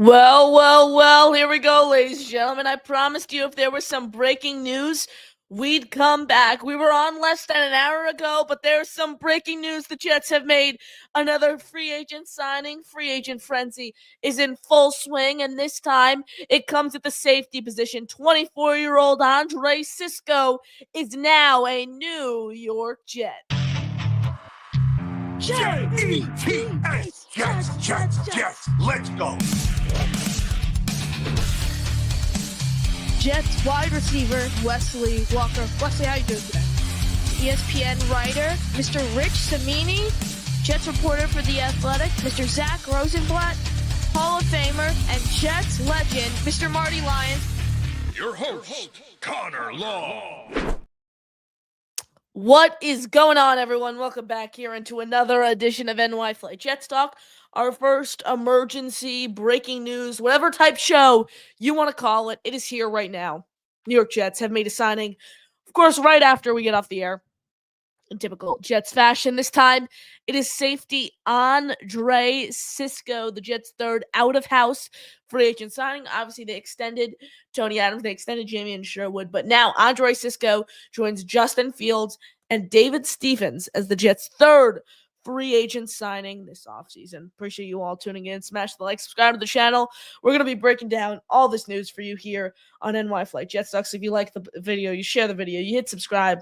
Well, here we go, ladies and gentlemen. I promised you if there was some breaking news, we'd come back. We were on less than an hour ago, but there's some breaking news. The Jets have made another free agent signing. Free agent frenzy is in full swing, and this time it comes at the safety position. 24-year-old Andre Cisco is now a New York Jet. J-E-T-S, Jets, let's go. Jets wide receiver Wesley Walker. Wesley, how you doing today? ESPN writer Mr. Rich Cimini, Jets reporter for The Athletic Mr. Zach Rosenblatt, Hall of Famer and Jets legend Mr. Marty Lyons. Your host, Connor Law. What is going on, everyone? Welcome back here into another edition of NY Flight Jets Talk, our first emergency breaking news, whatever type show you want to call it. It is here right now. New York Jets have made a signing, of course, right after we get off the air. In typical Jets fashion, this time it is safety Andre Cisco, the Jets' third out-of-house free agent signing. Obviously, they extended Tony Adams, they extended Jamie Sherwood, but now Andre Cisco joins Justin Fields and David Stephens as the Jets' third free agent signing this offseason. Appreciate you all tuning in. Smash the like, subscribe to the channel. We're going to be breaking down all this news for you here on NY Flight Jets Talk. So if you like the video, you share the video, you hit subscribe.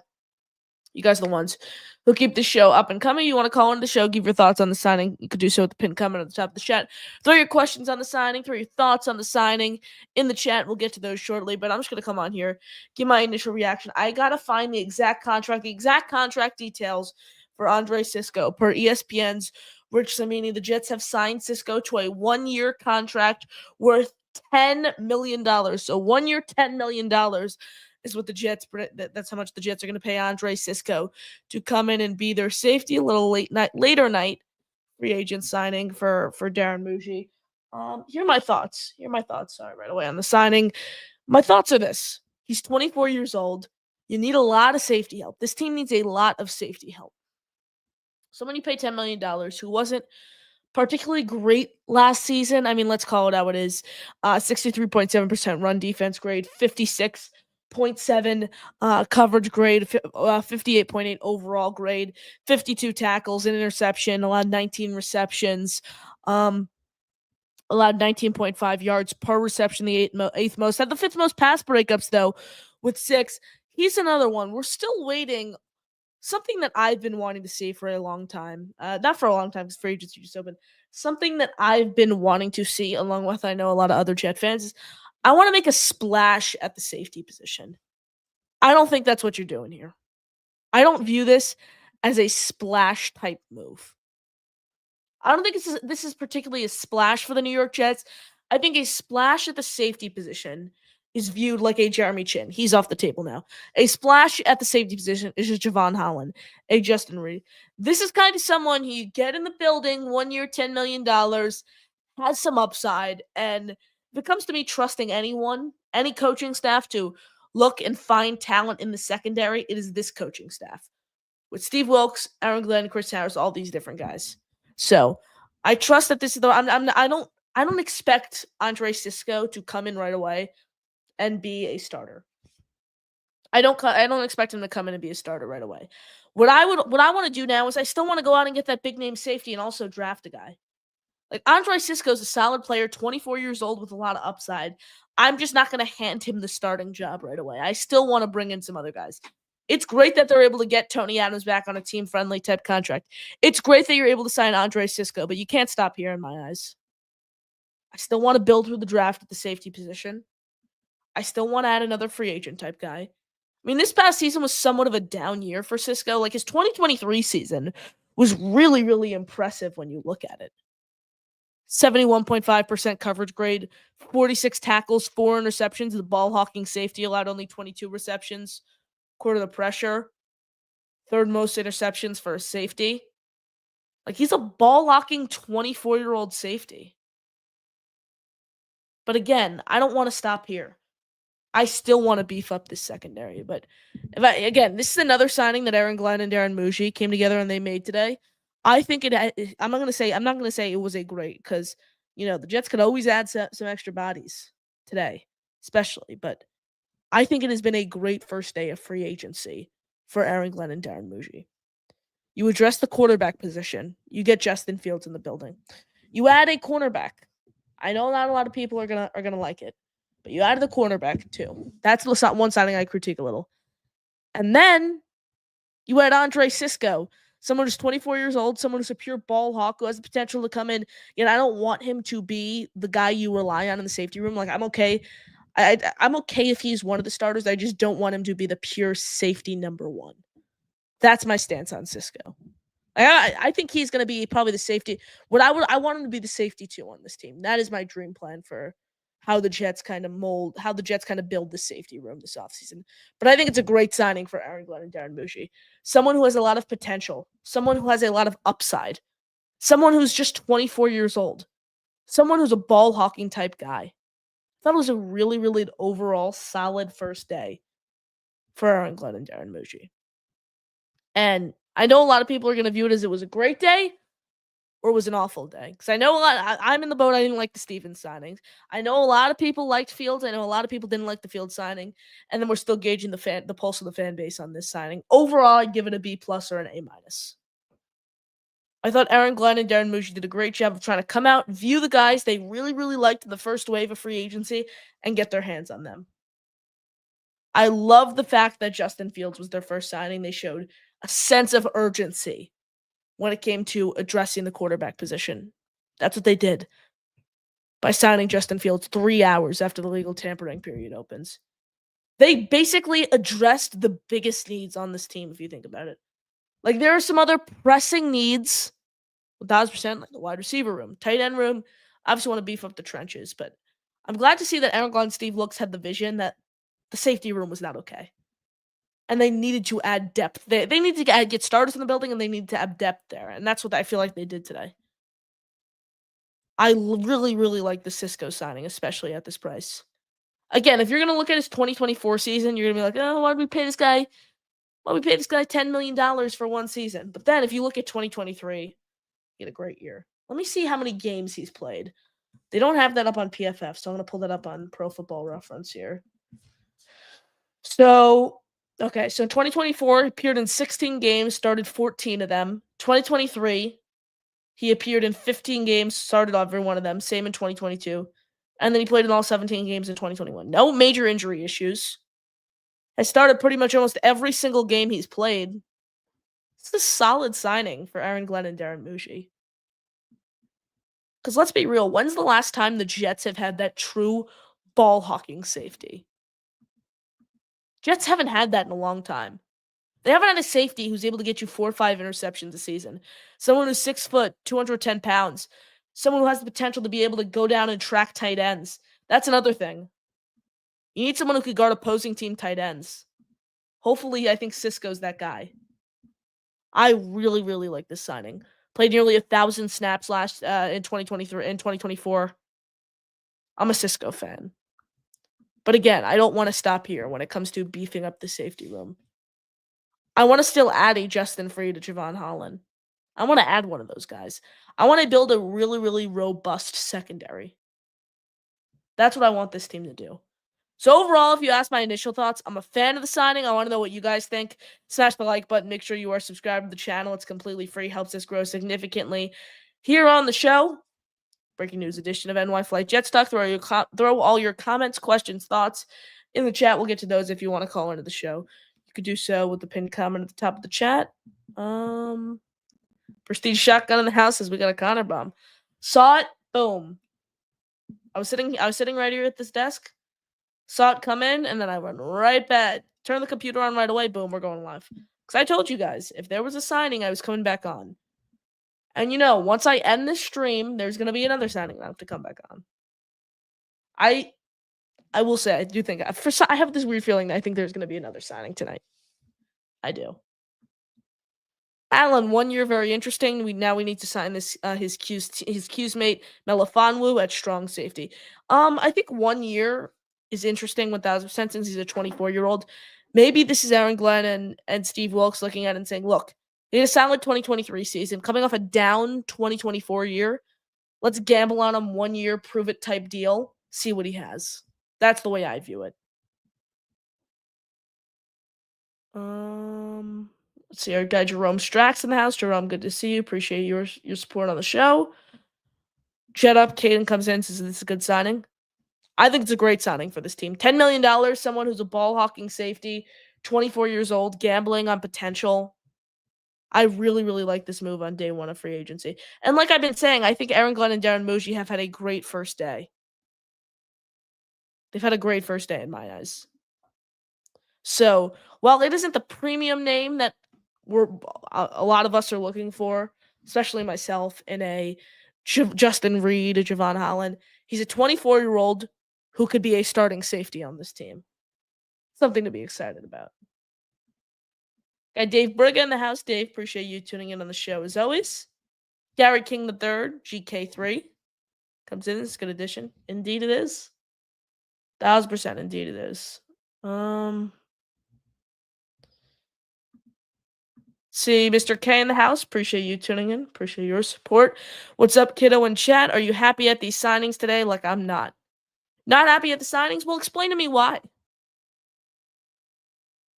You guys are the ones who keep the show up and coming. You want to call into the show, give your thoughts on the signing. You could do so with the pin comment at the top of the chat. Throw your questions on the signing. Throw your thoughts on the signing in the chat. We'll get to those shortly, but I'm just going to come on here, give my initial reaction. I got to find the exact contract details for Andre Cisco. Per ESPN's Rich Cimini, the Jets have signed Cisco to a one-year contract worth $10 million. So 1 year, $10 million. Is what the Jets, that's how much the Jets are going to pay Andre Cisco to come in and be their safety. A little later night free agent signing for Darren Muji. Here are my thoughts. Sorry, right away on the signing. My thoughts are this. He's 24 years old. You need a lot of safety help. This team needs a lot of safety help. Someone you pay $10 million who wasn't particularly great last season. I mean, let's call it how it is. 63.7% run defense grade, 56.7 coverage grade, 58.8 overall grade, 52 tackles, an interception, allowed 19 receptions, allowed 19.5 yards per reception, the eighth most. Had the fifth most pass breakups, though, with 6. He's another one. We're still waiting. Something that I've been wanting to see for a long time. Not for a long time because free agency just opened. Something that I've been wanting to see, along with I know a lot of other Jet fans, is I want to make a splash at the safety position. I don't think that's what you're doing here. I don't view this as a splash type move. I don't think this is particularly a splash for the New York Jets. I think a splash at the safety position is viewed like a Jeremy Chin. He's off the table now. A splash at the safety position is just Javon Holland, a Justin Reed. This is kind of someone who you get in the building, 1 year, $10 million, has some upside, and if it comes to me trusting anyone, any coaching staff to look and find talent in the secondary, it is this coaching staff. With Steve Wilkes, Aaron Glenn, Chris Harris, all these different guys. So I trust that this is I don't expect Andre Cisco to come in right away and be a starter. I don't expect him to come in and be a starter right away. What I want to do now is I still want to go out and get that big name safety and also draft a guy. Like, Andre Cisco is a solid player, 24 years old with a lot of upside. I'm just not going to hand him the starting job right away. I still want to bring in some other guys. It's great that they're able to get Tony Adams back on a team-friendly type contract. It's great that you're able to sign Andre Cisco, but you can't stop here in my eyes. I still want to build through the draft at the safety position. I still want to add another free agent type guy. I mean, this past season was somewhat of a down year for Cisco. Like, his 2023 season was really, really impressive when you look at it. 71.5% coverage grade, 46 tackles, 4 interceptions. The ball hawking safety allowed only 22 receptions, quarter the pressure, third most interceptions for a safety. Like, he's a ball hawking 24-year-old safety. But again, I don't want to stop here. I still want to beef up this secondary. But this is another signing that Aaron Glenn and Darren Muji came together and they made today. I think I'm not going to say it was a great, because The Jets could always add some extra bodies today, especially. But I think it has been a great first day of free agency for Aaron Glenn and Darren Muji. You address the quarterback position. You get Justin Fields in the building. You add a cornerback. I know not a lot of people are gonna like it, but you added the cornerback too. That's one signing I critique a little. And then you add Andre Cisco, someone who's 24 years old, someone who's a pure ball hawk who has the potential to come in. I don't want him to be the guy you rely on in the safety room. Like, I'm okay. I'm okay if he's one of the starters. I just don't want him to be the pure safety number one. That's my stance on Cisco. I think he's going to be probably the safety. I want him to be the safety too on this team. That is my dream plan for how the Jets kind of build the safety room this offseason. But I think it's a great signing for Aaron Glenn and Darren Muji. Someone who has a lot of potential, someone who has a lot of upside, someone who's just 24 years old, someone who's a ball hawking type guy. I thought it was a really, really overall solid first day for Aaron Glenn and Darren Muji. And I know a lot of people are going to view it as it was a great day or it was an awful day. Because I know I'm in the boat. I didn't like the Stevens signings. I know a lot of people liked Fields. I know a lot of people didn't like the Fields signing. And then we're still gauging the pulse of the fan base on this signing. Overall, I'd give it a B+ or an A-. I thought Aaron Glenn and Darren Muji did a great job of trying to come out, view the guys they really, really liked in the first wave of free agency, and get their hands on them. I love the fact that Justin Fields was their first signing. They showed a sense of urgency when it came to addressing the quarterback position. That's what they did by signing Justin Fields 3 hours after the legal tampering period opens. They basically addressed the biggest needs on this team, if you think about it. Like, there are some other pressing needs, 1,000%, like the wide receiver room, tight end room. I obviously want to beef up the trenches, but I'm glad to see that Aaron Glenn and Steve Wilks had the vision that the safety room was not okay. And they needed to add depth. They needed to get starters in the building, and they needed to add depth there. And that's what I feel like they did today. I really, really like the Cisco signing, especially at this price. Again, if you're going to look at his 2024 season, you're going to be like, oh, why did we pay this guy? Why did we pay this guy $10 million for one season? But then if you look at 2023, he had a great year. Let me see how many games he's played. They don't have that up on PFF, so I'm going to pull that up on Pro Football Reference here. So in 2024, he appeared in 16 games, started 14 of them. 2023, he appeared in 15 games, started every one of them. Same in 2022. And then he played in all 17 games in 2021. No major injury issues. Has started pretty much almost every single game he's played. It's a solid signing for Aaron Glenn and Darren Muji. Because let's be real, when's the last time the Jets have had that true ball hawking safety? Jets haven't had that in a long time. They haven't had a safety who's able to get you 4 or 5 interceptions a season. Someone who's 6 foot, 210 pounds. Someone who has the potential to be able to go down and track tight ends. That's another thing. You need someone who could guard opposing team tight ends. Hopefully, I think Cisco's that guy. I really, really like this signing. Played nearly 1,000 snaps in 2023 and 2024. I'm a Cisco fan. But again, I don't want to stop here when it comes to beefing up the safety room. I want to still add a Justin Freed to Javon Holland. I want to add one of those guys. I want to build a really, really robust secondary. That's what I want this team to do. So overall, if you ask my initial thoughts, I'm a fan of the signing. I want to know what you guys think. Smash the like button. Make sure you are subscribed to the channel. It's completely free. Helps us grow significantly. Here on the show, breaking news edition of NY Flight Jets Talk. Throw all your comments, questions, thoughts in the chat. We'll get to those if you want to call into the show. You could do so with the pinned comment at the top of the chat. Prestige Shotgun in the house says we got a Connor bomb. Saw it. Boom. I was sitting right here at this desk. Saw it come in, and then I went right back. Turned the computer on right away. Boom, we're going live. Because I told you guys, if there was a signing, I was coming back on. And once I end this stream, there's going to be another signing I have to come back on. I will say, I do think, I have this weird feeling that I think there's going to be another signing tonight. I do. Allen, 1 year, very interesting. We need to sign his Q's mate, Melifonwu, at strong safety. I think 1 year is interesting 1,000% since he's a 24-year-old. Maybe this is Aaron Glenn and Steve Wilks looking at it and saying, look, they had a solid 2023 season, coming off a down 2024 year. Let's gamble on him 1 year, prove it type deal, see what he has. That's the way I view it. Let's see, our guy Jerome Strax in the house. Jerome, good to see you. Appreciate your support on the show. Jet up, Caden comes in, says this is a good signing. I think it's a great signing for this team. $10 million, someone who's a ball hawking safety, 24 years old, gambling on potential. I really, really like this move on day one of free agency. And like I've been saying, I think Aaron Glenn and Darren Muji have had a great first day. They've had a great first day in my eyes. So while it isn't the premium name that a lot of us are looking for, especially myself, in a Justin Reed, a Javon Holland, he's a 24-year-old who could be a starting safety on this team. Something to be excited about. Got Dave Briga in the house. Dave, appreciate you tuning in on the show as always. Gary King III, GK3, comes in. It's a good addition. Indeed it is. 1,000% indeed it is. See Mr. K in the house. Appreciate you tuning in. Appreciate your support. What's up, kiddo in chat? Are you happy at these signings today? Like I'm not. Not happy at the signings? Well, explain to me why.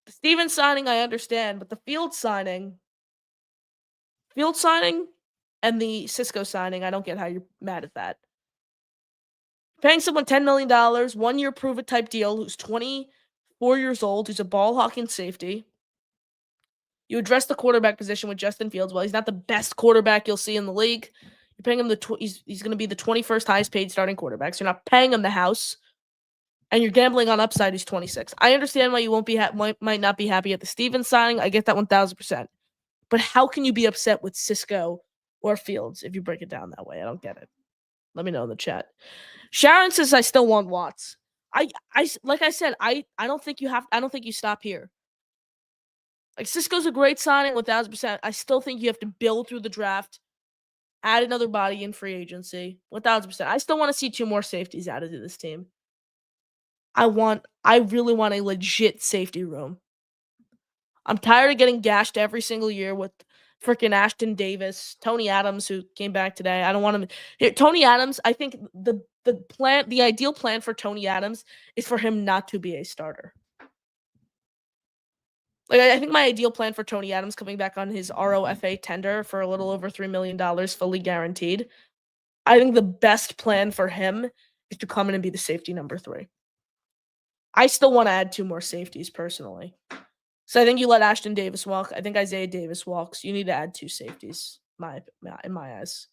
The Stevens signing, I understand, but the Field signing and the Cisco signing, I don't get how you're mad at that. Paying someone $10 million, 1 year prove it type deal, who's 24 years old, who's a ball hawking safety. You address the quarterback position with Justin Fields. Well, he's not the best quarterback you'll see in the league. You're paying him he's going to be the 21st highest paid starting quarterback. So you're not paying him the house, and you're gambling on upside. He's 26. I understand why you won't be might not be happy at the Stevens signing. I get that 1,000%. But how can you be upset with Cisco or Fields if you break it down that way? I don't get it. Let me know in the chat. Sharon says I still want Watts. I like I said, I don't think you stop here. Like Cisco's a great signing, 1,000%. I still think you have to build through the draft, add another body in free agency, 1,000%. I still want to see 2 more safeties added to this team. I really want a legit safety room. I'm tired of getting gashed every single year with freaking Ashton Davis, Tony Adams, who came back today. I don't want him. Here, Tony Adams, I think the ideal plan for Tony Adams is for him not to be a starter. Like, I think my ideal plan for Tony Adams coming back on his ROFA tender for a little over $3 million fully guaranteed. I think the best plan for him is to come in and be the safety number 3. I still want to add 2 more safeties personally. So I think you let Ashton Davis walk. I think Isaiah Davis walks. You need to add 2 safeties, in my eyes.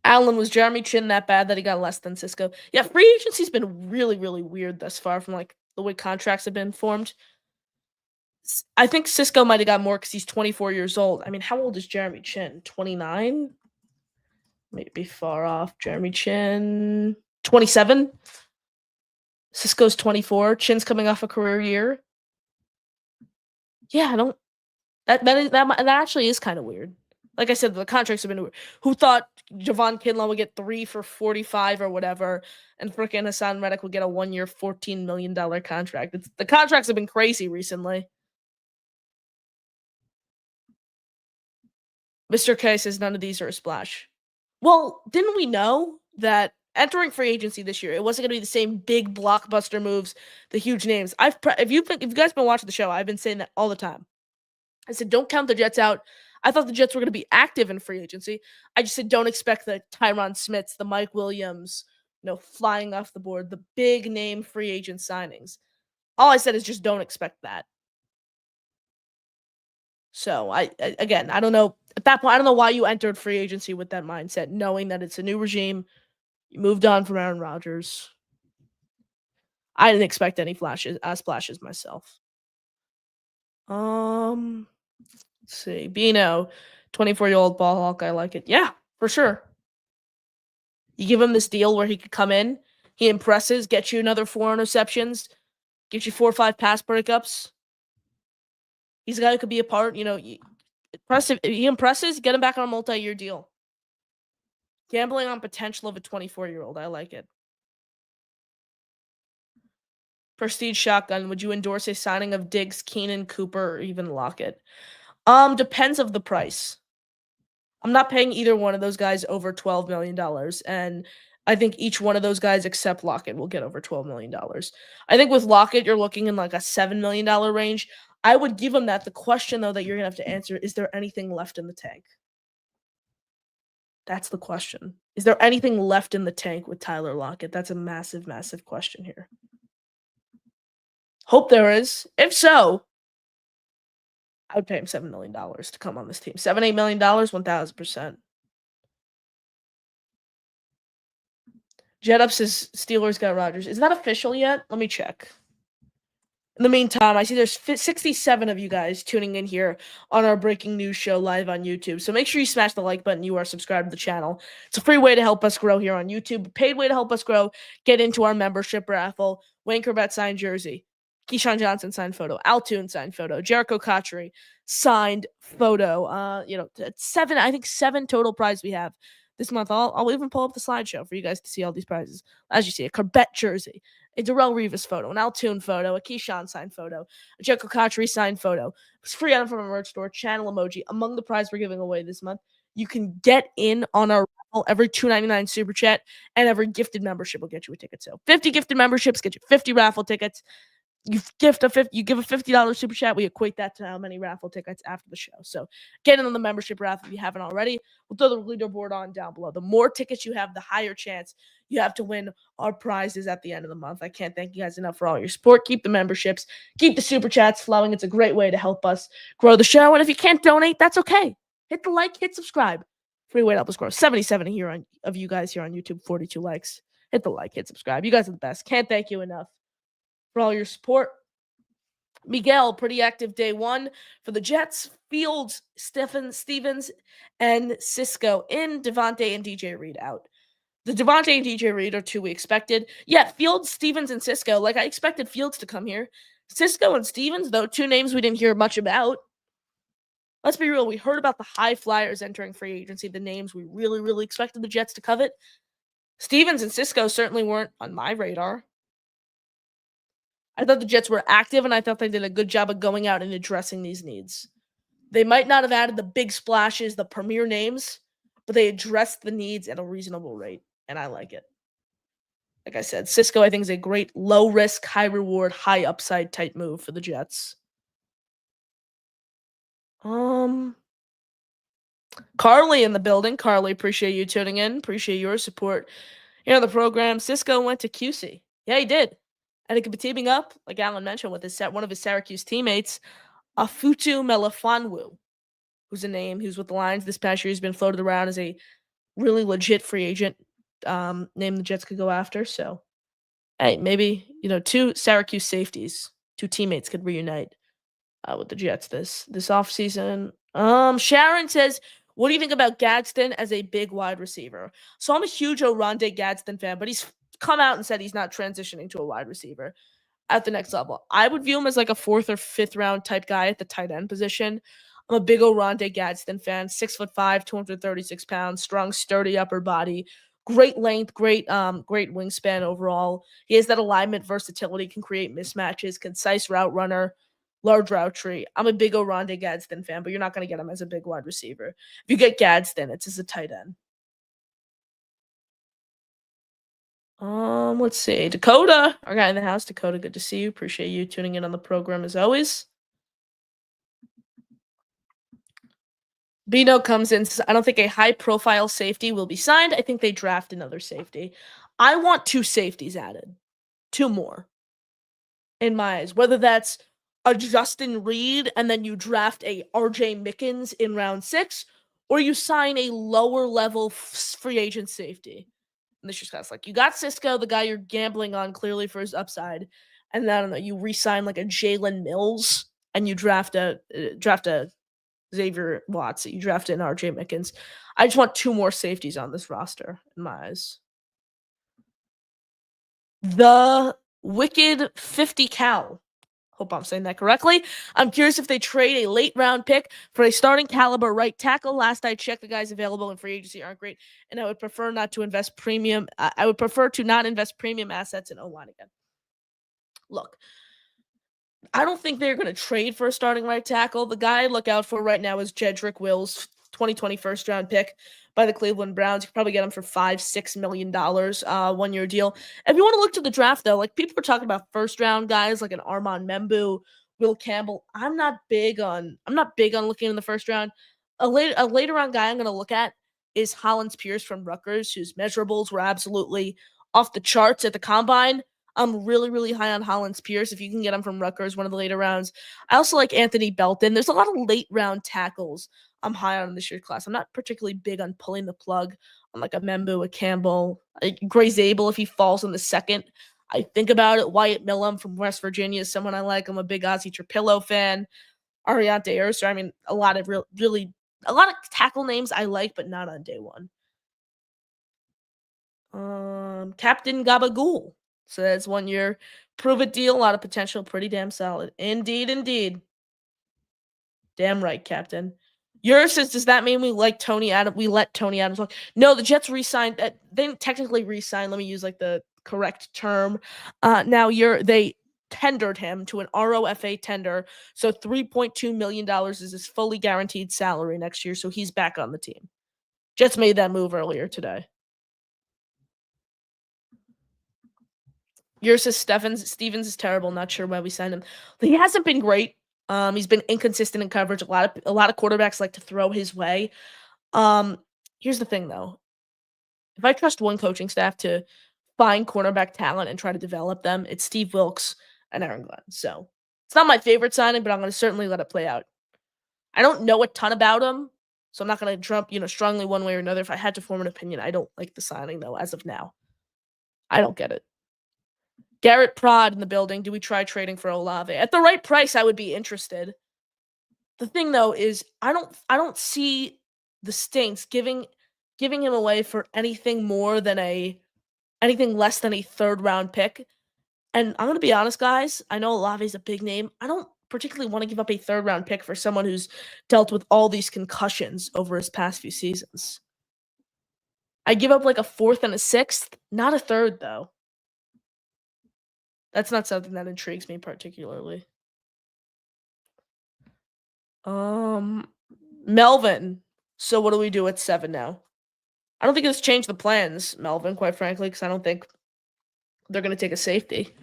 Allen, was Jeremy Chin that bad that he got less than Cisco? Yeah, free agency's been really, really weird thus far from like the way contracts have been formed. I think Cisco might have got more because he's 24 years old. I mean, how old is Jeremy Chin? 29? Maybe far off. Jeremy Chin, 27? Cisco's 24. Chin's coming off a career year. Yeah, I don't. That actually is kind of weird. Like I said, the contracts have been weird. Who thought Javon Kinlaw would get 3 for 45 or whatever, and frickin' Hassan Reddick would get a 1 year, $14 million contract? The contracts have been crazy recently. Mr. K says none of these are a splash. Well, didn't we know that entering free agency this year, it wasn't going to be the same big blockbuster moves, the huge names? If you guys been watching the show, I've been saying that all the time. I said, don't count the Jets out. I thought the Jets were going to be active in free agency. I just said, don't expect the Tyron Smiths, the Mike Williams, flying off the board, the big name free agent signings. All I said is just don't expect that. So again, I don't know. At that point, I don't know why you entered free agency with that mindset, knowing that it's a new regime. You moved on from Aaron Rodgers. I didn't expect any splashes myself. Let's see. Bino, 24-year-old ball hawk. I like it. Yeah, for sure. You give him this deal where he could come in, he impresses, get you another 4 interceptions, get you 4 or 5 pass breakups. He's a guy who could be a part, impressive. He impresses, get him back on a multi-year deal. Gambling on potential of a 24-year-old. I like it. Prestige Shotgun. Would you endorse a signing of Diggs, Keenan, Cooper, or even Lockett? Depends of the price. I'm not paying either one of those guys over $12 million. And I think each one of those guys, except Lockett, will get over $12 million. I think with Lockett, you're looking in like a $7 million range. I would give him that. The question, though, that you're going to have to answer is there anything left in the tank? That's the question. Is there anything left in the tank with Tyler Lockett? That's a massive, massive question here. Hope there is. If so, I would pay him $7 million to come on this team. $8 million, 1,000%. Jet Up says Steelers got Rodgers. Is that official yet? Let me check. In the meantime, I see there's 67 of you guys tuning in here on our breaking news show live on YouTube. So make sure you smash the like button. You are subscribed to the channel. It's a free way to help us grow here on YouTube. A paid way to help us grow. Get into our membership raffle. Wayne Corbett signed jersey. Keyshawn Johnson signed photo. Altoon signed photo. Jericho Cotchery signed photo. I think seven total prizes we have this month. I'll even pull up the slideshow for you guys to see all these prizes. As you see, a Corbett jersey, a Darrell Revis photo, an Altoon photo, a Keyshawn signed photo, a Jericho Cotchery signed photo. It's free item from our merch store, channel emoji. Among the prizes we're giving away this month, you can get in on our raffle. Every $2.99 super chat and every gifted membership will get you a ticket. So 50 gifted memberships get you 50 raffle tickets. You give a $50 super chat, we equate that to how many raffle tickets after the show. So get in on the membership raffle if you haven't already. We'll throw the leaderboard on down below. The more tickets you have, the higher chance you have to win our prizes at the end of the month. I can't thank you guys enough for all your support. Keep the memberships, keep the super chats flowing. It's a great way to help us grow the show. And if you can't donate, that's okay. Hit the like, hit subscribe. Free way to help us grow. 77 of you guys here on YouTube, 42 likes. Hit the like, hit subscribe. You guys are the best. Can't thank you enough for all your support. Miguel, pretty active day one for the Jets. Fields, Stevens, and Cisco in. Devontae and DJ Reed out. The Devontae and DJ Reed are two we expected. Yeah, Fields, Stevens, and Cisco. Like I expected Fields to come here. Cisco and Stevens, though, two names we didn't hear much about. Let's be real. We heard about the high flyers entering free agency, the names we really, really expected the Jets to covet. Stevens and Cisco certainly weren't on my radar. I thought the Jets were active, and I thought they did a good job of going out and addressing these needs. They might not have added the big splashes, the premier names, but they addressed the needs at a reasonable rate, and I like it. Like I said, Cisco, I think, is a great low-risk, high-reward, high-upside type move for the Jets. Carly in the building. Carly, appreciate you tuning in. Appreciate your support here on the program. Cisco went to QC. Yeah, he did. And it could be teaming up, like Alan mentioned, with one of his Syracuse teammates, Afutu Melifonwu, who's a name who's with the Lions this past year. He's been floated around as a really legit free agent name the Jets could go after. So, hey, maybe, two Syracuse safeties, two teammates could reunite with the Jets this offseason. Sharon says, what do you think about Gadsden as a big wide receiver? So I'm a huge Oronde Gadsden fan, but he's come out and said he's not transitioning to a wide receiver at the next level. I would view him as like a 4th or 5th round type guy at the tight end position. I'm a big Oronde Gadsden fan, 6'5", 236 pounds, strong, sturdy upper body, great length, great wingspan overall. He has that alignment versatility, can create mismatches, concise route runner, large route tree. I'm a big Oronde Gadsden fan, but you're not going to get him as a big wide receiver. If you get Gadsden, it's as a tight end. Let's see. Dakota, our guy in the house. Dakota, good to see you. Appreciate you tuning in on the program as always. Bino comes in, says, I don't think a high-profile safety will be signed. I think they draft another safety. I want 2 safeties added. 2 more. In my eyes. Whether that's a Justin Reed and then you draft a RJ Mickens in round 6, or you sign a lower-level free agent safety. And this just kind of like, you got Cisco, the guy you're gambling on clearly for his upside, and then, I don't know, you re-sign like a Jalen Mills, and you draft a Xavier Watts, you draft an RJ Mickens. I just want 2 more safeties on this roster, in my eyes. The Wicked 50 Cal. Hope I'm saying that correctly. I'm curious if they trade a late round pick for a starting caliber right tackle. Last I checked, the guys available in free agency aren't great, and I would prefer not to invest premium. I would prefer to not invest premium assets in O-line again. Look, I don't think they're going to trade for a starting right tackle. The guy I look out for right now is Jedrick Wills, 2020 first round pick by the Cleveland Browns. You could probably get him for $5-6 million 1 year deal. If you want to look to the draft though, like people are talking about first round guys like an Armand Membu, Will Campbell. I'm not big on looking in the first round. A later round guy I'm going to look at is Hollins Pierce from Rutgers, whose measurables were absolutely off the charts at the combine. I'm really, really high on Hollins Pierce. If you can get him from Rutgers, one of the later rounds. I also like Anthony Belton. There's a lot of late round tackles I'm high on in this year's class. I'm not particularly big on pulling the plug on like a Membu, a Campbell, a Gray Zabel if he falls in the second. I think about it. Wyatt Millum from West Virginia is someone I like. I'm a big Ozzie Trapillo fan. Ariante Urster. I mean, a lot of a lot of tackle names I like, but not on day one. Captain Gabagool says 1 year, prove it deal, a lot of potential, pretty damn solid. Indeed, indeed. Damn right, Captain. Yours says, does that mean we like Tony Adams? We let Tony Adams walk? No, the Jets re-signed. They didn't technically re-sign. Let me use like the correct term. Now they tendered him to an ROFA tender, so $3.2 million is his fully guaranteed salary next year. So he's back on the team. Jets made that move earlier today. Yours says Stevens is terrible. Not sure why we signed him. He hasn't been great. He's been inconsistent in coverage. A lot of quarterbacks like to throw his way. Here's the thing though. If I trust one coaching staff to find cornerback talent and try to develop them, it's Steve Wilkes and Aaron Glenn. So it's not my favorite signing, but I'm going to certainly let it play out. I don't know a ton about him, so I'm not going to jump, strongly one way or another. If I had to form an opinion, I don't like the signing though. As of now, I don't get it. Garrett Prod in the building. Do we try trading for Olave? At the right price, I would be interested. The thing though is I don't see the Saints giving him away for anything less than a third round pick. And I'm gonna be honest, guys. I know Olave's a big name. I don't particularly want to give up a third round pick for someone who's dealt with all these concussions over his past few seasons. I give up like a fourth and a sixth, not a third though. That's not something that intrigues me particularly. Melvin. So what do we do at 7 now? I don't think it's changed the plans, Melvin, quite frankly, because I don't think they're going to take a safety.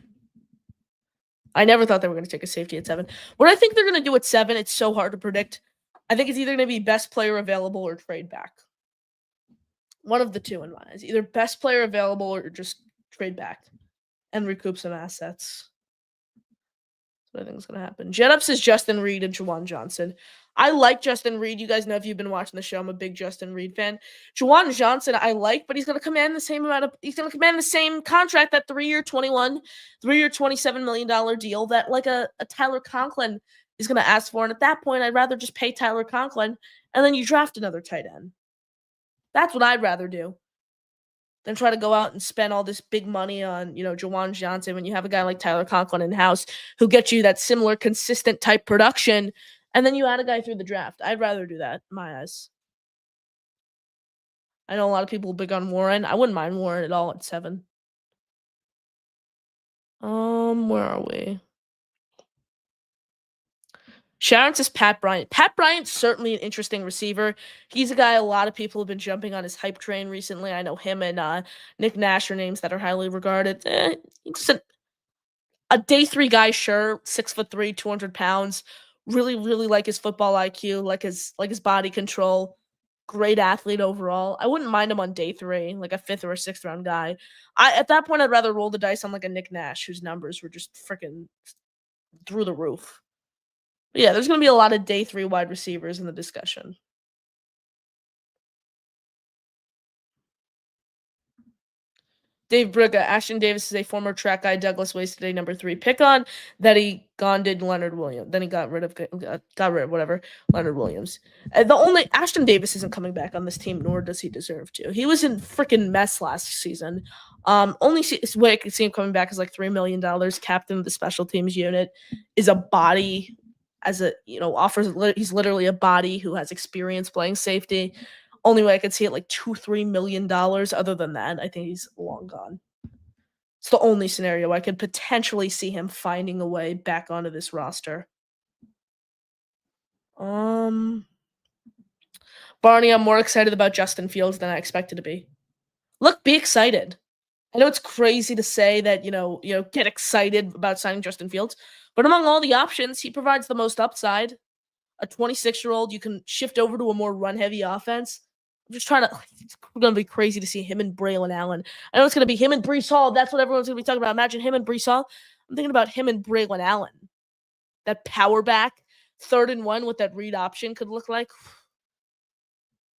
I never thought they were going to take a safety at 7. What I think they're going to do at 7, it's so hard to predict. I think it's either going to be best player available or trade back. One of the two in my eyes. Either best player available or just trade back and recoup some assets. That's what I think is going to happen. JetUp says Justin Reed and Juwan Johnson. I like Justin Reed. You guys know if you've been watching the show, I'm a big Justin Reed fan. Juwan Johnson, I like, but he's going to command the same contract, that 3-year, $27 million deal that like a Tyler Conklin is going to ask for. And at that point, I'd rather just pay Tyler Conklin and then you draft another tight end. That's what I'd rather do than try to go out and spend all this big money on, Juwan Johnson when you have a guy like Tyler Conklin in-house who gets you that similar, consistent type production. And then you add a guy through the draft. I'd rather do that, in my eyes. I know a lot of people are big on Warren. I wouldn't mind Warren at all at 7. Where are we? Sharon says Pat Bryant. Pat Bryant's certainly an interesting receiver. He's a guy a lot of people have been jumping on his hype train recently. I know him and Nick Nash are names that are highly regarded. He's a day 3 guy, sure. 6'3", 200 pounds. Really, really like his football IQ, like his body control. Great athlete overall. I wouldn't mind him on day 3, like a 5th or a 6th round guy. At that point, I'd rather roll the dice on like a Nick Nash, whose numbers were just freaking through the roof. But yeah, there's going to be a lot of day 3 wide receivers in the discussion. Dave Brugge, Ashton Davis is a former track guy. Douglas wasted a number 3 pick on. That he did Leonard Williams. Then he got rid of whatever Leonard Williams. Ashton Davis isn't coming back on this team, nor does he deserve to. He was in freaking mess last season. Only way I could see him coming back is like $3 million. Captain of the special teams unit is a body. He's literally a body who has experience playing safety. Only way I could see it like $2-3 million. Other than that, I think he's long gone. It's the only scenario I could potentially see him finding a way back onto this roster. Barney, I'm more excited about Justin Fields than I expected to be. Look, be excited. I know it's crazy to say that, get excited about signing Justin Fields, but among all the options, he provides the most upside. A 26-year-old, you can shift over to a more run-heavy offense. I'm just trying to. It's going to be crazy to see him and Braylon Allen. I know it's going to be him and Brees Hall. That's what everyone's going to be talking about. Imagine him and Brees Hall. I'm thinking about him and Braylon Allen. That power back, 3rd and 1 with that read option could look like.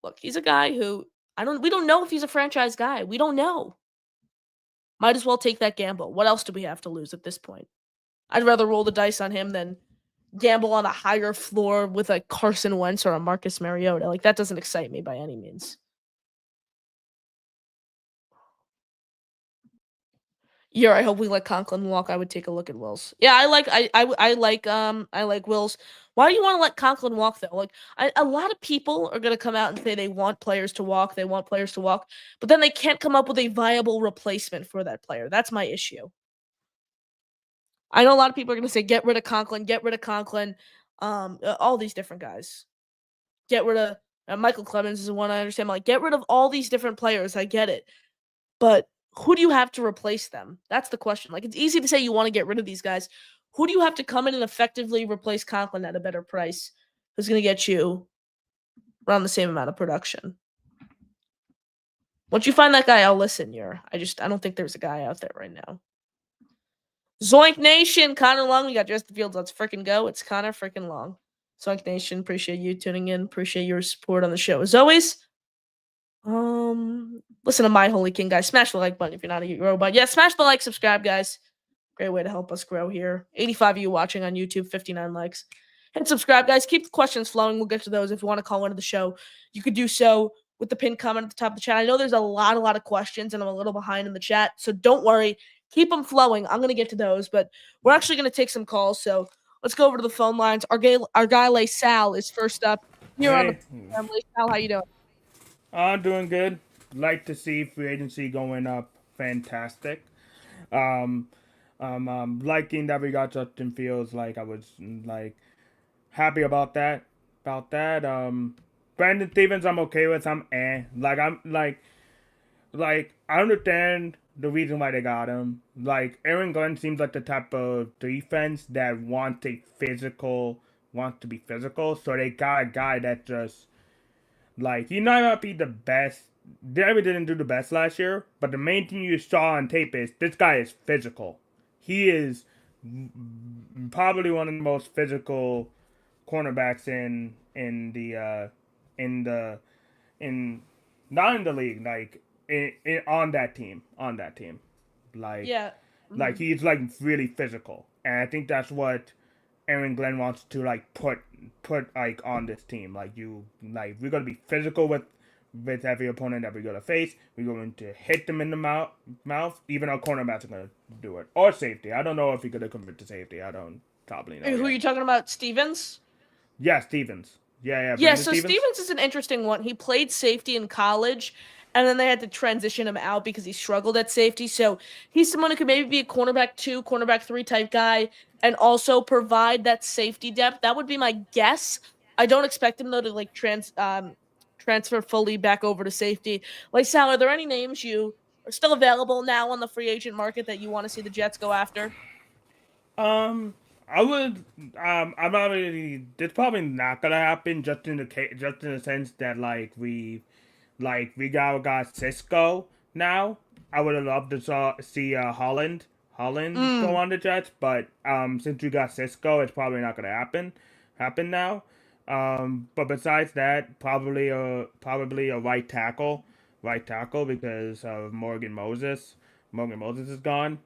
Look, he's a guy who we don't know if he's a franchise guy. We don't know. Might as well take that gamble. What else do we have to lose at this point? I'd rather roll the dice on him than gamble on a higher floor with a Carson Wentz or a Marcus Mariota. Like, that doesn't excite me by any means. Yeah, I hope we let Conklin walk. I would take a look at Wills. Yeah, I like Wills. Why do you want to let Conklin walk though? Like, a lot of people are gonna come out and say they want players to walk. They want players to walk, but then they can't come up with a viable replacement for that player. That's my issue. I know a lot of people are gonna say get rid of Conklin, get rid of Conklin. All these different guys. Get rid of Michael Clemens is the one I understand. Like, get rid of all these different players. I get it, but who do you have to replace them? That's the question. Like, it's easy to say you want to get rid of these guys. Who do you have to come in and effectively replace Conklin at a better price? Who's going to get you around the same amount of production? Once you find that guy, I'll listen. I don't think there's a guy out there right now. Zoink Nation, Connor Long. We got Justin Fields. Let's freaking go. It's Connor freaking Long. Zoink Nation, appreciate you tuning in. Appreciate your support on the show. As always, listen to My Holy King, guys. Smash the like button if you're not a robot. Yeah, smash the like, subscribe, guys. Great way to help us grow here. 85 of you watching on YouTube, 59 likes. Hit subscribe, guys. Keep the questions flowing. We'll get to those. If you want to call into the show, you could do so with the pinned comment at the top of the chat. I know there's a lot of questions, and I'm a little behind in the chat, so don't worry. Keep them flowing. I'm going to get to those, but we're actually going to take some calls, so let's go over to the phone lines. Our guy, Lay Sal, is first up here on the program. Lay Sal, how you doing? I'm doing good. Like to see free agency going up. Fantastic. Liking that we got Justin Fields. Like, I was happy about that. Brandon Stevens, I'm okay with. I understand the reason why they got him. Like, Aaron Glenn seems like the type of defense that wants to be physical. So they got a guy that just, like, he might not be the best. David didn't do the best last year, but the main thing you saw on tape is this guy is physical. He is probably one of the most physical cornerbacks in not in the league, like on that team. Like, yeah. Like, he's like really physical, and I think that's what Aaron Glenn wants to like put like on this team. We're gonna be physical with every opponent that we're gonna face. We're going to hit them in the mouth. Even our cornerbacks are gonna do it, or safety. I don't know if he's gonna convert to safety. I don't probably know. Who are you talking about? Stevens? Yeah, Stevens. Yeah. Yeah, so Stevens is an interesting one. He played safety in college, and then they had to transition him out because he struggled at safety. So he's someone who could maybe be a cornerback 2, cornerback 3 type guy, and also provide that safety depth. That would be my guess. I don't expect him, though, to like transfer fully back over to safety. Like, Sal, are there any names you are still available now on the free agent market that you want to see the Jets go after? I would. I'm not really. It's probably not gonna happen. Just in the sense that we got Cisco now. I would have loved to see Holland go on the Jets, but since we got Cisco, it's probably not gonna happen now. But besides that, probably a right tackle because of Morgan Moses. Morgan Moses is gone,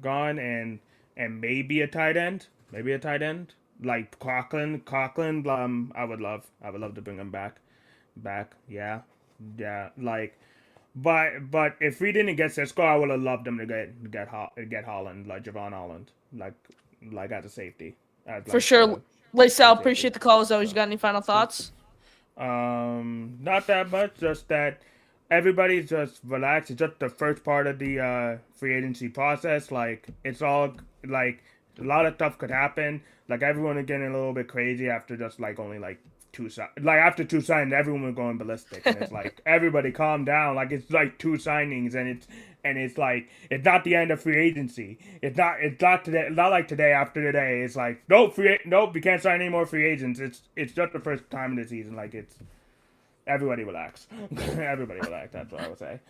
and maybe a tight end. Like Coughlin. I would love to bring him back. Yeah. Like, but if we didn't get Cisco, I would have loved them to get Holland, like Javon Holland, like as a safety. For sure. Lacey, appreciate the call as always. You got any final thoughts? Not that much. Just that everybody's just relaxed. It's just the first part of the free agency process. Like, it's all like a lot of stuff could happen. Like, everyone is getting a little bit crazy after just like only like after two signings, everyone was going ballistic, and it's like everybody calm down. Like it's like two signings, and it's like it's not the end of free agency. It's not today. Not like today after today. It's like nope, nope, we can't sign any more free agents. It's just the first time in the season. Like it's everybody relax. Everybody relax. That's what I would say.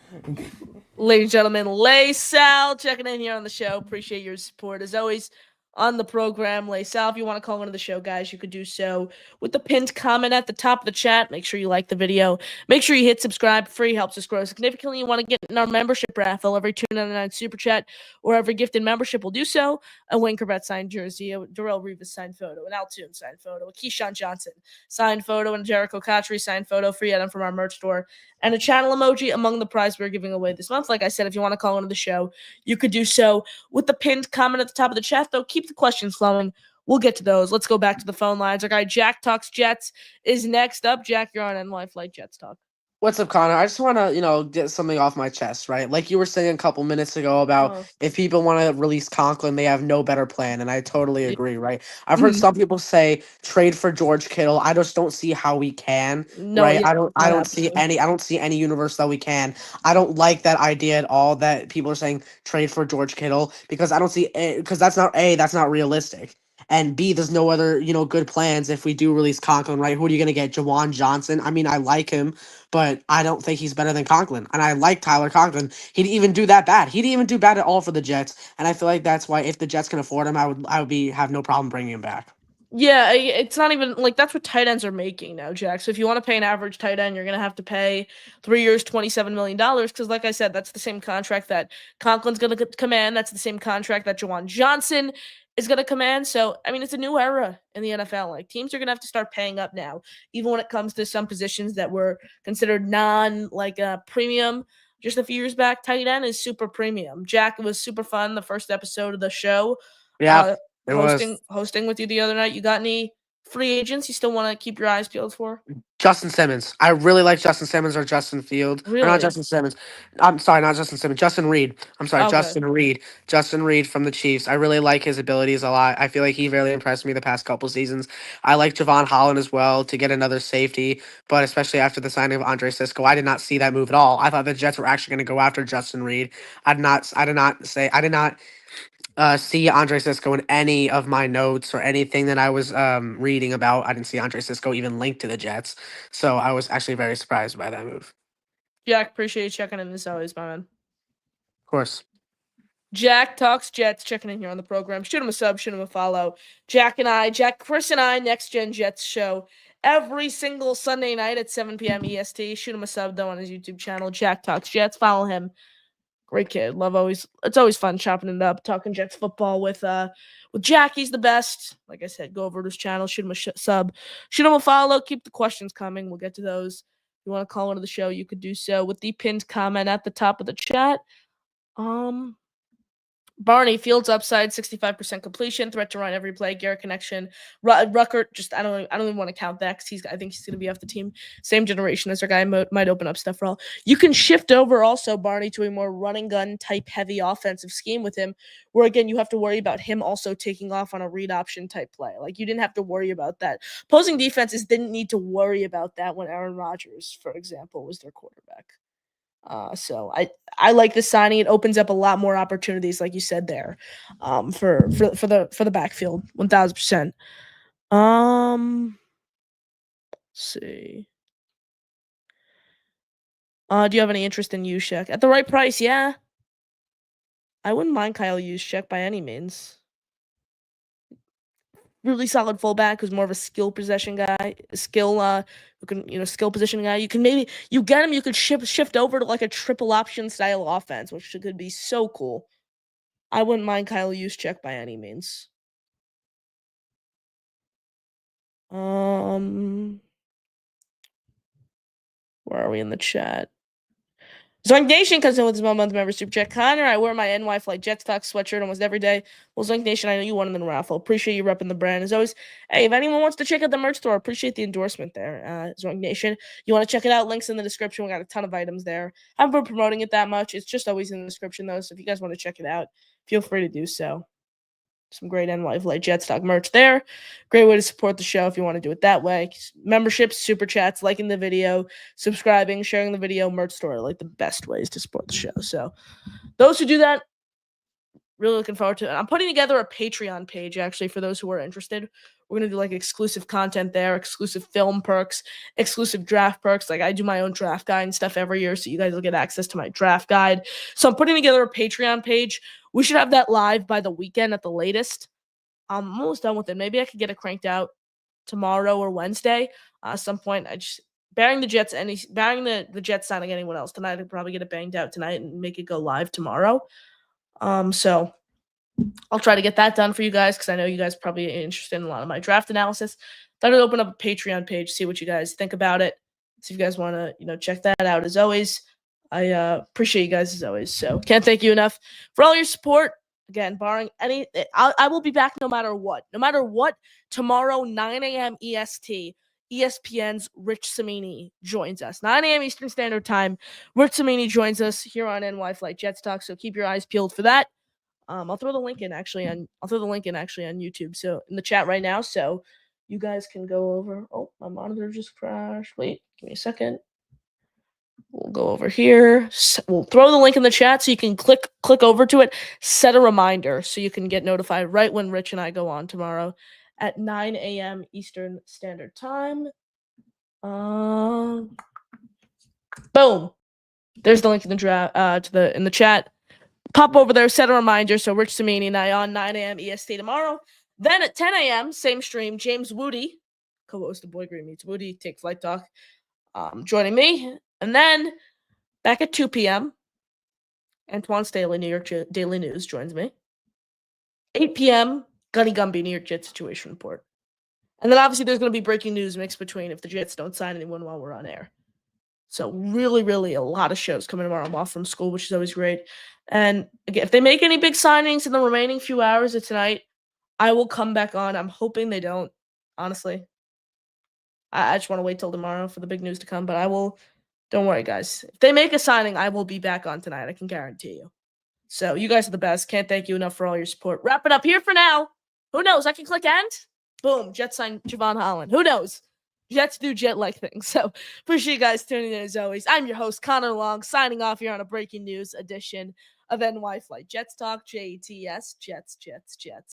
Ladies and gentlemen, Lay Sal checking in here on the show. Appreciate your support as always on the program. Lay Sal, if you want to call into the show, guys, you could do so with the pinned comment at the top of the chat. Make sure you like the video. Make sure you hit subscribe. Free helps us grow significantly. You want to get in our membership raffle every $2.99 super chat or every gifted membership will do so. A Wayne Corbett signed jersey, a Darrell Rivas signed photo, an Altoon signed photo, a Keyshawn Johnson signed photo, and Jericho Cotchery signed photo. Free item from our merch store. And a channel emoji among the prize we're giving away this month. Like I said, if you want to call into the show, you could do so with the pinned comment at the top of the chat, though. Keep the questions flowing. We'll get to those. Let's go back to the phone lines. Our guy Jack Talks Jets is next up. Jack, you're on NY Flight Jets Talk. What's up, Connor? I just want to, get something off my chest, right? Like you were saying a couple minutes ago about if people want to release Conklin, they have no better plan, and I totally agree, right? I've heard some people say trade for George Kittle. I just don't see how we can, No, right? yeah, I don't see any universe that we can. I don't like that idea at all that people are saying trade for George Kittle because I don't see because that's not realistic. And B, there's no other, good plans if we do release Conklin, right? Who are you going to get? Jawan Johnson? I mean, I like him, but I don't think he's better than Conklin. And I like Tyler Conklin. He didn't even do that bad. He didn't even do bad at all for the Jets. And I feel like that's why if the Jets can afford him, I would have no problem bringing him back. Yeah, it's not even like that's what tight ends are making now, Jack. So if you want to pay an average tight end, you're going to have to pay 3 years, $27 million. Because, like I said, that's the same contract that Conklin's going to command. That's the same contract that Jawan Johnson is going to command. So, I mean, it's a new era in the NFL. Like, teams are going to have to start paying up now, even when it comes to some positions that were considered premium. Just a few years back, tight end is super premium. Jack, it was super fun. The first episode of the show. Yeah. It was Hosting with you the other night. You got any free agents you still want to keep your eyes peeled for? Justin Simmons. I really like Justin Simmons or Justin Field. Or Really? not Justin Simmons. I'm sorry, not Justin Simmons. Justin Reed. I'm sorry, Okay. Justin Reed. Justin Reed from the Chiefs. I really like his abilities a lot. I feel like he really impressed me the past couple seasons. I like Javon Holland as well to get another safety, but especially after the signing of Andre Cisco, I did not see that move at all. I thought the Jets were actually going to go after Justin Reed. I did not see Andre Cisco in any of my notes or anything that I was reading about. I didn't see Andre Cisco even linked to the Jets. So I was actually very surprised by that move. Jack, appreciate you checking in as always, my man. Of course. Jack Talks Jets checking in here on the program. Shoot him a sub, shoot him a follow. Chris and I, Next Gen Jets show every single Sunday night at 7 p.m. EST. Shoot him a sub, though, on his YouTube channel, Jack Talks Jets. Follow him. Great kid. It's always fun chopping it up, talking Jets football with Jack. He's the best. Like I said, go over to his channel, shoot him a sub, shoot him a follow. Keep the questions coming. We'll get to those. If you want to call into the show, you could do so with the pinned comment at the top of the chat. Barney, Fields upside, 65% completion, threat to run every play, Garrett connection. Ruckert, just I don't even want to count that because I think he's going to be off the team. Same generation as our guy, might open up stuff for all. You can shift over also, Barney, to a more running gun type heavy offensive scheme with him, where again you have to worry about him also taking off on a read option type play. Like you didn't have to worry about that. Opposing defenses didn't need to worry about that when Aaron Rodgers, for example, was their quarterback. So I like this signing. It opens up a lot more opportunities, like you said there, for the backfield, 1000%. Let's see. Do you have any interest in Juszczyk at the right price? Yeah, I wouldn't mind Kyle Juszczyk by any means. Really solid fullback who's more of a skill possession guy, who can, skill position guy. You can you get him, you could shift over to like a triple option style offense, which could be so cool. I wouldn't mind Kyle Juszczyk by any means. Where are we in the chat? Zoink Nation comes in with his 1 month member super chat. Connor, I wear my NY Flight Jets Talk sweatshirt almost every day. Well, Zoink Nation, I know you won in the raffle. Appreciate you repping the brand. As always, hey, if anyone wants to check out the merch store, appreciate the endorsement there. Zoink Nation, you want to check it out? Links in the description. We got a ton of items there. I haven't been promoting it that much. It's just always in the description, though. So if you guys want to check it out, feel free to do so. Some great NY Flight Jet stock merch there. Great way to support the show if you want to do it that way. Memberships, super chats, liking the video, subscribing, sharing the video, merch store are like the best ways to support the show. So those who do that, really looking forward to it. I'm putting together a Patreon page actually for those who are interested. We're going to do like exclusive content there, exclusive film perks, exclusive draft perks. Like I do my own draft guide and stuff every year, so you guys will get access to my draft guide. So I'm putting together a Patreon page. We should have that live by the weekend at the latest. I'm almost done with it. Maybe I could get it cranked out tomorrow or Wednesday. At some point, bearing the Jets the Jets signing anyone else tonight, I'd probably get it banged out tonight and make it go live tomorrow. So I'll try to get that done for you guys because I know you guys probably are interested in a lot of my draft analysis. Thought I'd open up a Patreon page, see what you guys think about it. See if you guys want to, check that out. As always, I appreciate you guys as always. So can't thank you enough for all your support. Again, barring any, I will be back no matter what. No matter what, tomorrow, 9 a.m. EST, ESPN's Rich Cimini joins us. 9 a.m. Eastern Standard Time. Rich Cimini joins us here on NY Flight Jets Talk. So keep your eyes peeled for that. I'll throw the link in actually on YouTube. So in the chat right now, so you guys can go over. Oh, my monitor just crashed. Wait, give me a second. We'll go over here. We'll throw the link in the chat so you can click over to it. Set a reminder so you can get notified right when Rich and I go on tomorrow at 9 a.m. Eastern Standard Time. Boom. There's the link in the in the chat. Pop over there, set a reminder. So Rich Cimini and I on 9 a.m. EST tomorrow. Then at 10 a.m., same stream, James Woody, co-host of Boy Green Meets Woody, Take Flight Talk, joining me. And then back at 2 p.m., Antoine Staley, New York Daily News, joins me. 8 p.m., Gunny Gumby, New York Jets Situation Report. And then obviously there's going to be breaking news mixed between if the Jets don't sign anyone while we're on air. So really, really a lot of shows coming tomorrow. I'm off from school, which is always great. And again, if they make any big signings in the remaining few hours of tonight, I will come back on. I'm hoping they don't, honestly. I just want to wait till tomorrow for the big news to come, but I will. Don't worry, guys. If they make a signing, I will be back on tonight. I can guarantee you. So you guys are the best. Can't thank you enough for all your support. Wrap it up here for now. Who knows? I can click end. Boom. Jets sign Javon Holland. Who knows? Jets do jet-like things. So appreciate you guys tuning in as always. I'm your host, Connor Long, signing off here on a breaking news edition of NY Flight Jets Talk. JETS, Jets, Jets, Jets.